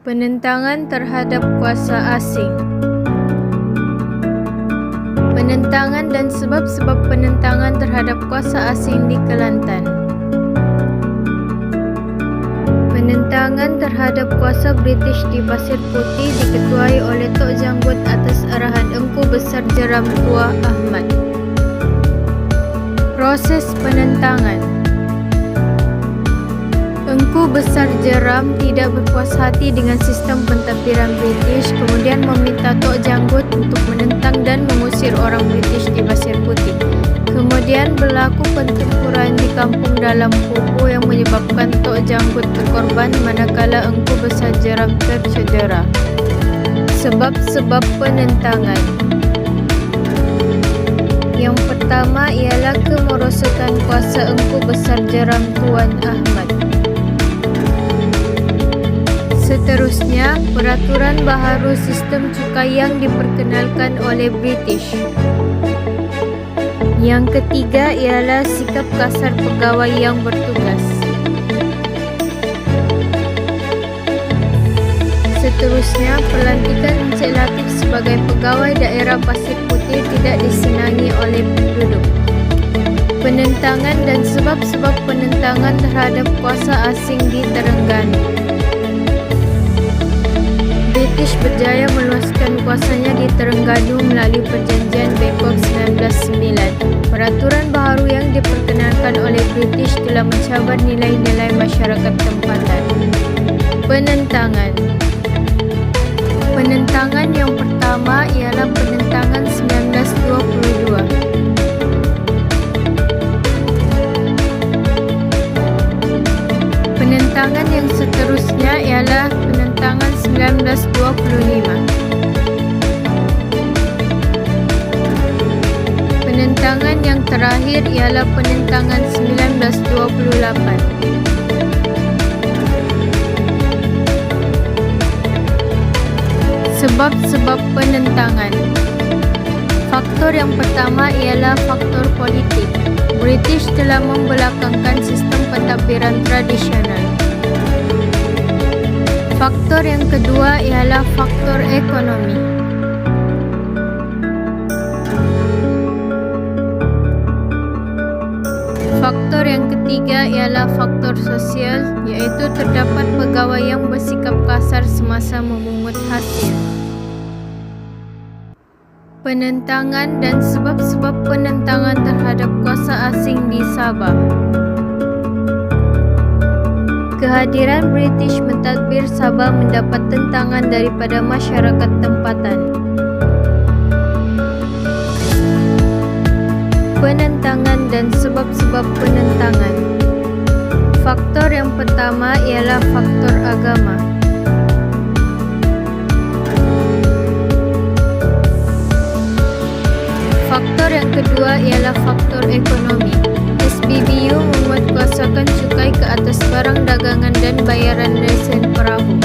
Penentangan terhadap kuasa asing. Penentangan dan sebab-sebab penentangan terhadap kuasa asing di Kelantan. Penentangan terhadap kuasa British di Pasir Putih diketuai oleh Tok Janggut atas arahan Engku Besar Jeram Tuah Ahmad. Proses penentangan. Engku Besar Jeram tidak berpuas hati dengan sistem pentadbiran British, kemudian meminta Tok Janggut untuk menentang dan mengusir orang British di Pasir Putih. Kemudian berlaku pertempuran di Kampung Dalam Pupu yang menyebabkan Tok Janggut berkorban manakala Engku Besar Jeram tercedera. Sebab-sebab penentangan. Yang pertama ialah kemerosotan kuasa Engku Besar Jeram Tuan Ahmad. Seterusnya, peraturan baharu sistem cukai yang diperkenalkan oleh British. Yang ketiga ialah sikap kasar pegawai yang bertugas. Seterusnya, pelantikan Encik Latif sebagai pegawai daerah Pasir Putih tidak disenangi oleh penduduk. Penentangan dan sebab-sebab penentangan terhadap kuasa asing di Terengganu. British berjaya meluaskan kuasanya di Terengganu melalui perjanjian Bangkok 1909. Peraturan baharu yang diperkenalkan oleh British telah mencabar nilai-nilai masyarakat tempatan. Penentangan. Penentangan yang pertama ialah penentangan 1922. Penentangan yang seterusnya ialah penentangan 1925. Penentangan yang terakhir ialah penentangan 1928. Sebab-sebab penentangan. Faktor yang pertama ialah faktor politik. British telah membelakangkan sistem pentadbiran tradisional. Faktor yang kedua ialah faktor ekonomi. Faktor yang ketiga ialah faktor sosial, iaitu terdapat pegawai yang bersikap kasar semasa memungut hasil. Penentangan dan sebab-sebab penentangan terhadap kuasa asing di Sabah. Kehadiran British mentadbir Sabah mendapat tentangan daripada masyarakat tempatan. Penentangan dan sebab-sebab penentangan. Faktor yang pertama ialah faktor agama. Faktor yang kedua ialah faktor ekonomi. SBBU menguatkuasakan cukai ke atas barang dagangan dan bayaran lesen perahu.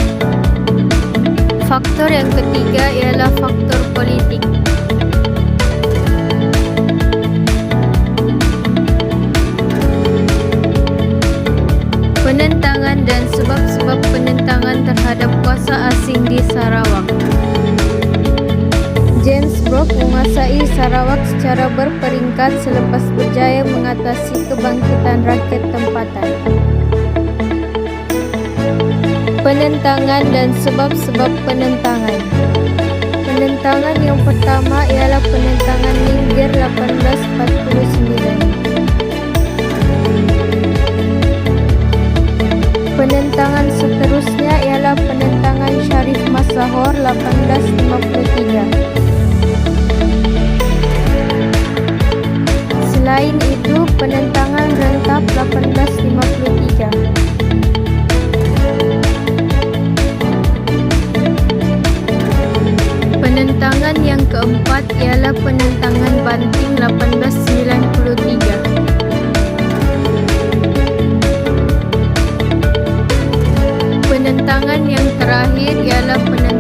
Faktor yang ketiga ialah faktor politik. Penentangan dan sebab-sebab penentangan terhadap kuasa asing di Sarawak. James Brooke menguasai Sarawak secara berperingkat selepas berjaya mengatasi kebangkitan rakyat tempatan. Penentangan dan sebab-sebab penentangan. Penentangan yang pertama ialah penentangan Linggir 1849. Penentangan seterusnya ialah penentangan Sharif Mazahor 1853. Selain itu, penentangan Rentap 1853. Penentangan yang keempat ialah penentangan Banting 1893. Penentangan yang terakhir ialah penentangan